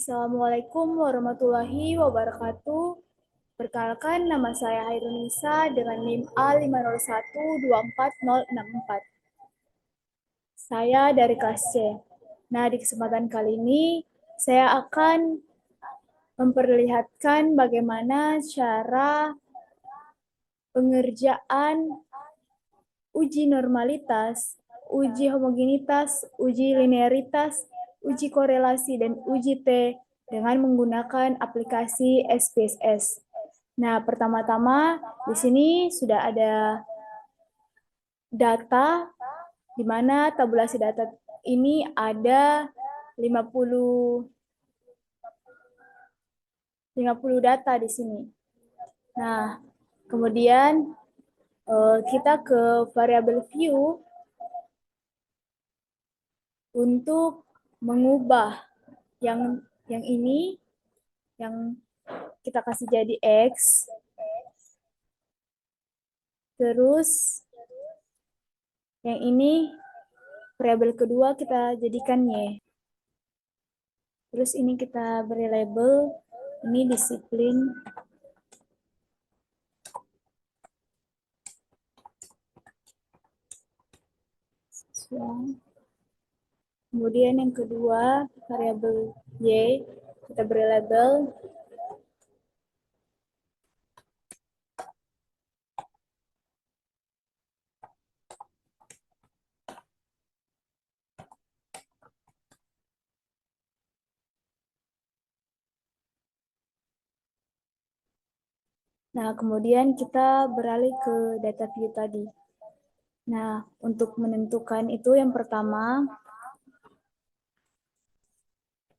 Assalamualaikum warahmatullahi wabarakatuh. Perkenalkan, nama saya Hairunisa dengan NIM A50124064. Saya dari kelas C. Nah, di kesempatan kali ini, saya akan memperlihatkan bagaimana cara pengerjaan uji normalitas, uji homogenitas, uji linearitas, uji korelasi, dan uji T dengan menggunakan aplikasi SPSS. Nah, pertama-tama di sini sudah ada data, di mana tabulasi data ini ada 50 data di sini. Nah, kemudian kita ke variabel view untuk mengubah yang ini, yang kita kasih jadi X, terus yang ini variabel kedua kita jadikan Y. Terus ini kita beri label, ini disiplin. Kemudian yang kedua, variabel Y, kita beri label. Nah, kemudian kita beralih ke data view tadi. Nah, untuk menentukan itu yang pertama,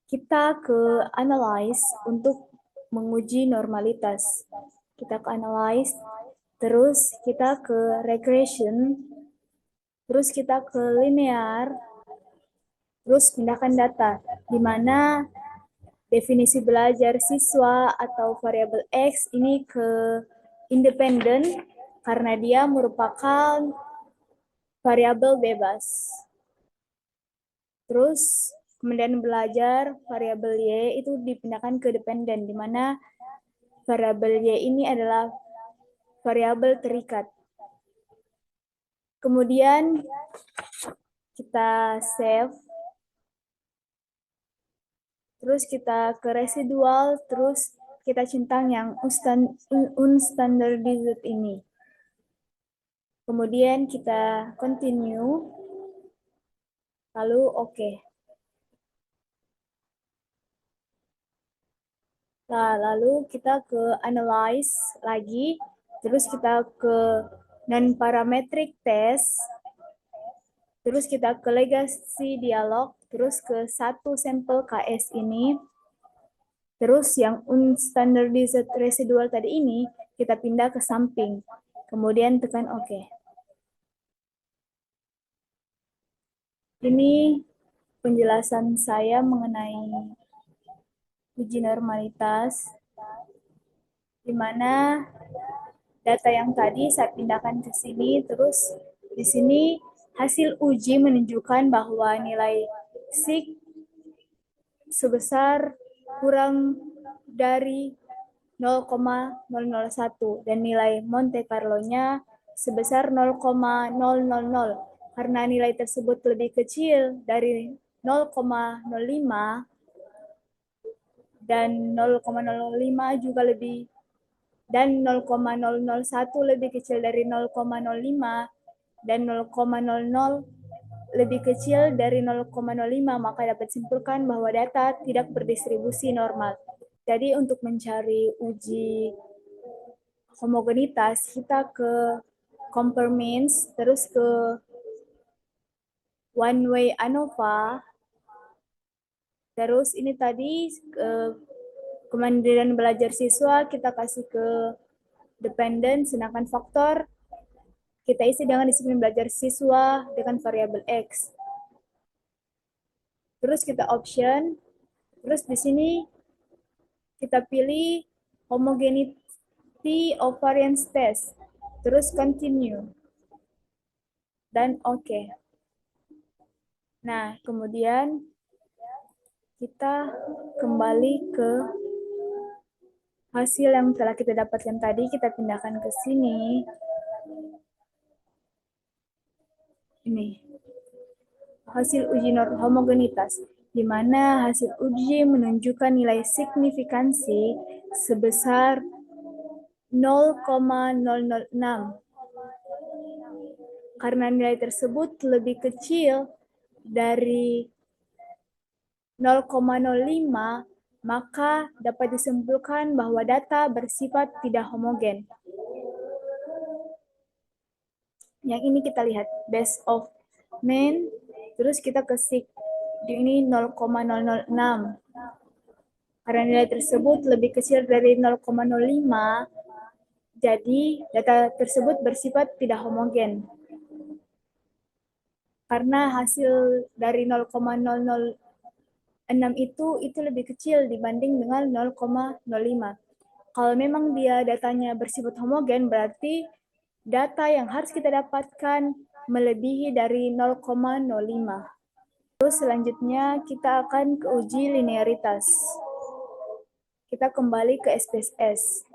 kita ke analyze untuk menguji normalitas. Kita ke analyze, terus kita ke regression, terus kita ke linear, terus pindahkan data, di mana definisi belajar siswa atau variabel X ini ke independen karena dia merupakan variabel bebas. Terus kemudian belajar variabel Y itu dipindahkan ke dependen, di mana variabel Y ini adalah variabel terikat. Kemudian kita save, terus kita ke residual, terus kita centang yang unstandardized ini. Kemudian kita continue, lalu oke. Nah, lalu kita ke analyze lagi, terus kita ke non-parametric test, terus kita ke legacy dialog, terus ke satu sampel KS ini, terus yang unstandardized residual tadi ini, kita pindah ke samping, kemudian tekan OK. Ini penjelasan saya mengenai uji normalitas, di mana data yang tadi saya pindahkan ke sini, terus di sini hasil uji menunjukkan bahwa nilai sig sebesar kurang dari 0,001 dan nilai Monte Carlo-nya sebesar 0,000. Karena nilai tersebut lebih kecil dari 0,05 dan 0,05 juga lebih, dan 0,001 lebih kecil dari 0,05 dan 0,00 lebih kecil dari 0,05, maka dapat simpulkan bahwa data tidak berdistribusi normal. Jadi untuk mencari uji homogenitas, kita ke compare means, terus ke one way ANOVA, terus ini tadi kemandirian belajar siswa kita kasih ke dependent, sedangkan faktor kita isi dengan disiplin belajar siswa dengan variabel X. Terus kita option, terus di sini kita pilih homogeneity of variance test, terus continue, dan oke. Nah, kemudian kita kembali ke hasil yang telah kita dapatkan tadi, kita pindahkan ke sini. Ini hasil uji homogenitas, di mana hasil uji menunjukkan nilai signifikansi sebesar 0,006. Karena nilai tersebut lebih kecil dari 0,05, maka dapat disimpulkan bahwa data bersifat tidak homogen. Yang ini kita lihat base of mean, terus kita ketik di ini 0,006. Karena nilai tersebut lebih kecil dari 0,05, jadi data tersebut bersifat tidak homogen. Karena hasil dari 0,006 itu lebih kecil dibanding dengan 0,05. Kalau memang dia datanya bersifat homogen, berarti data yang harus kita dapatkan melebihi dari 0,05. Terus selanjutnya kita akan ke uji linearitas. Kita kembali ke SPSS.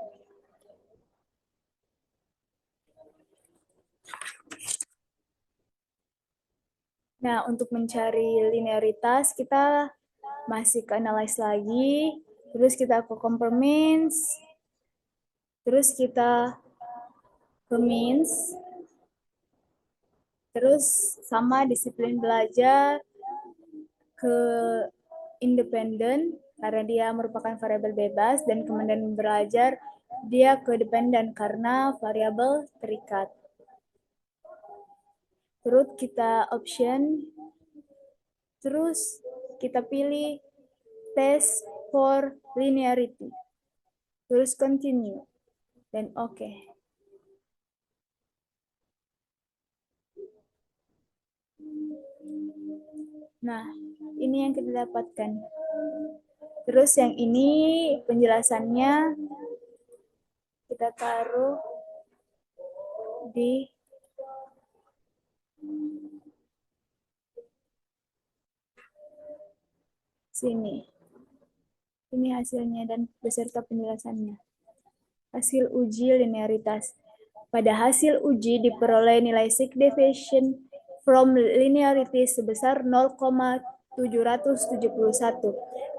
Nah, untuk mencari linearitas, kita masih ke analyze lagi, terus kita ke compare means, terus kita ke means, terus sama disiplin belajar, ke independen, karena dia merupakan variabel bebas, dan kemudian belajar dia ke dependen karena variabel terikat. Terus kita option, terus kita pilih test for linearity, terus continue, dan oke. Nah, ini yang kita dapatkan. Terus yang ini penjelasannya kita taruh di sini. Ini hasilnya dan beserta penjelasannya. Hasil uji linearitas. Pada hasil uji diperoleh nilai signification from linearity sebesar 0,771.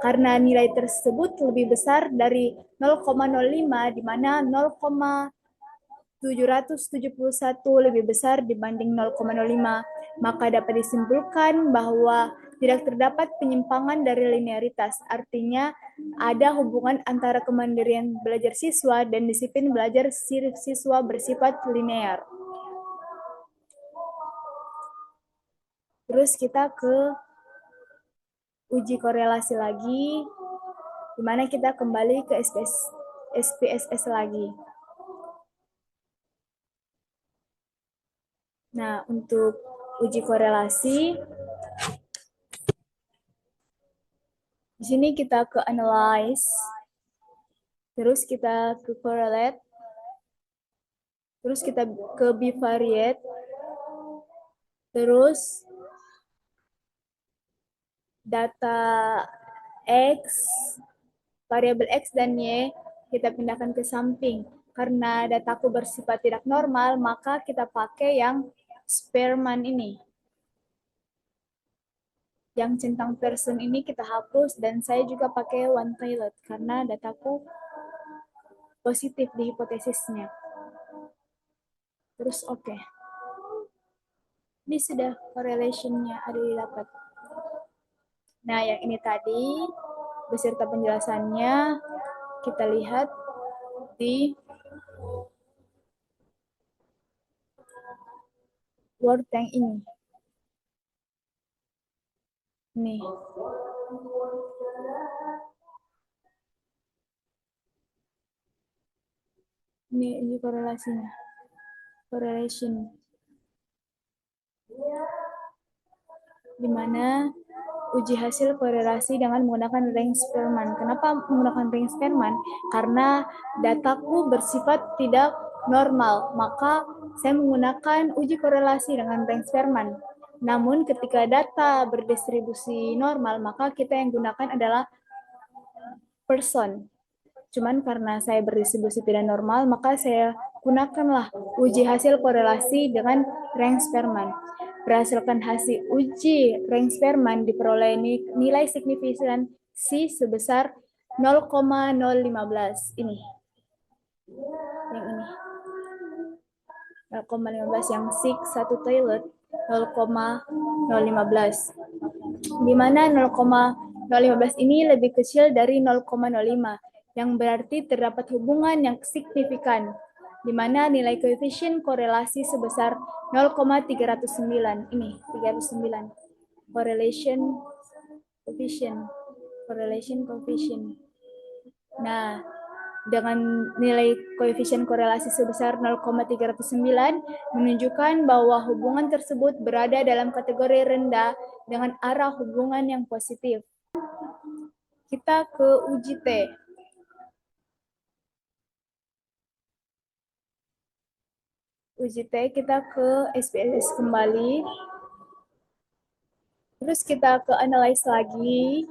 Karena nilai tersebut lebih besar dari 0,05, di mana 0,771 lebih besar dibanding 0,05, maka dapat disimpulkan bahwa tidak terdapat penyimpangan dari linearitas. Artinya, ada hubungan antara kemandirian belajar siswa dan disiplin belajar siswa bersifat linear. Terus kita ke uji korelasi lagi, di mana kita kembali ke SPSS lagi. Nah, untuk uji korelasi, di sini kita ke analyze, terus kita ke correlate, terus kita ke bivariate, terus data X, variabel X dan Y kita pindahkan ke samping. Karena dataku bersifat tidak normal, maka kita pakai yang Spearman ini. Yang centang person ini kita hapus, dan saya juga pakai one pilot karena dataku positif di hipotesisnya. Terus oke. Ini sudah correlation-nya ada didapat. Nah, yang ini tadi beserta penjelasannya kita lihat di Word yang ini. Nih. Ini korelasinya. Correlation. Di mana uji hasil korelasi dengan menggunakan range Spearman. Kenapa menggunakan range Spearman? Karena dataku bersifat tidak normal, maka saya menggunakan uji korelasi dengan range Spearman. Namun ketika data berdistribusi normal, maka kita yang gunakan adalah person. Cuman karena saya berdistribusi tidak normal, maka saya gunakanlah uji hasil korelasi dengan rank Spearman. Berdasarkan hasil uji rank Spearman diperoleh nilai signifikan C sebesar 0,015. Ini. Yang ini. 0,15 yang sig satu toilet 0,015. Di mana 0,015 ini lebih kecil dari 0,05 yang berarti terdapat hubungan yang signifikan di mana nilai koefisien korelasi sebesar 0,309. Ini 309. Correlation coefficient. Nah, dengan nilai koefisien korelasi sebesar 0,309 menunjukkan bahwa hubungan tersebut berada dalam kategori rendah dengan arah hubungan yang positif. Kita ke uji T. Uji T kita ke SPSS kembali. Terus kita ke analyze lagi.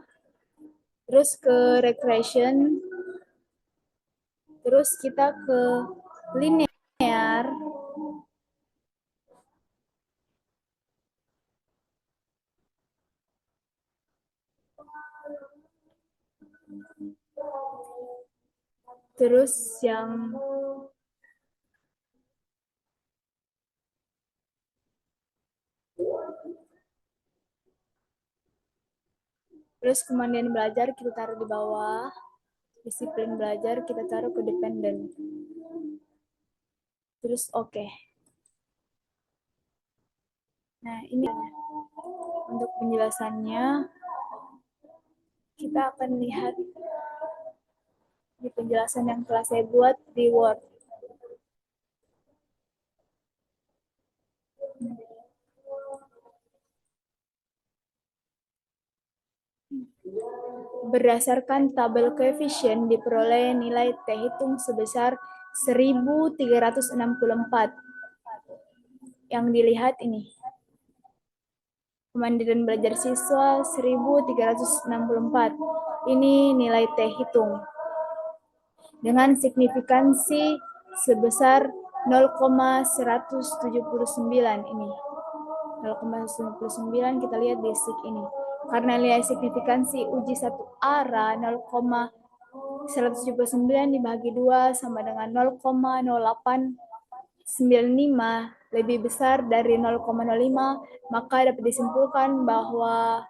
Terus ke regression. Terus kita ke linear. Terus yang kemudian belajar kita taruh di bawah. Disiplin belajar kita taruh ke dependent. Terus oke. Nah, ini untuk penjelasannya. Kita akan lihat di penjelasan yang telah saya buat di Word. Berdasarkan tabel koefisien diperoleh nilai T hitung sebesar 1364. Yang dilihat ini. Kemandirian belajar siswa 1364. Ini nilai T hitung. Dengan signifikansi sebesar 0,179 ini. 0,179 kita lihat di sig ini. Karena nilai signifikansi uji satu arah 0,179 dibagi 2 sama dengan 0,0895 lebih besar dari 0,05, maka dapat disimpulkan bahwa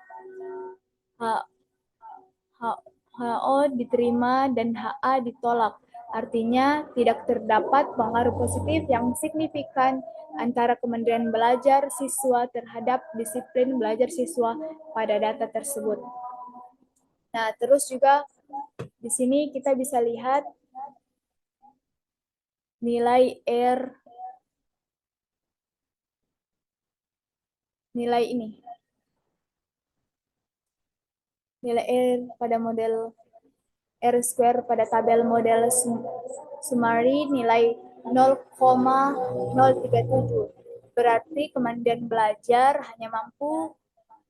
HO diterima dan HA ditolak. Artinya tidak terdapat pengaruh positif yang signifikan antara kemandirian belajar siswa terhadap disiplin belajar siswa pada data tersebut. Nah, terus juga di sini kita bisa lihat nilai R, nilai ini. Nilai R pada model R square pada tabel model summary nilai 0,037. Berarti kemandirian belajar hanya mampu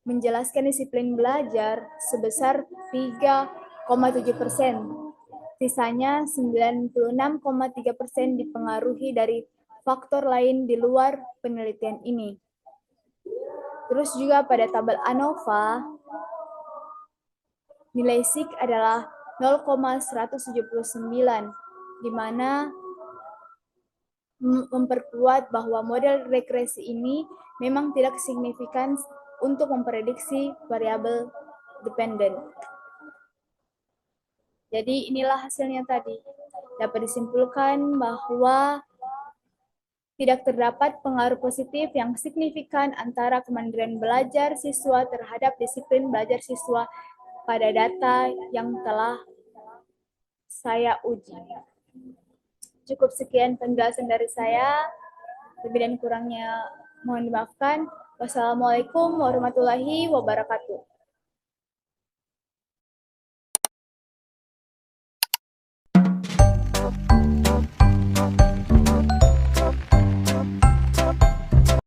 menjelaskan disiplin belajar sebesar 3,7%. Sisanya 96,3% dipengaruhi dari faktor lain di luar penelitian ini. Terus juga pada tabel ANOVA, nilai sig adalah 0,179, di mana memperkuat bahwa model regresi ini memang tidak signifikan untuk memprediksi variabel dependent. Jadi inilah hasilnya tadi. Dapat disimpulkan bahwa tidak terdapat pengaruh positif yang signifikan antara kemandirian belajar siswa terhadap disiplin belajar siswa pada data yang telah saya uji. Cukup sekian penjelasan dari saya. Lebih dan kurangnya mohon dimaafkan. Wassalamualaikum warahmatullahi wabarakatuh.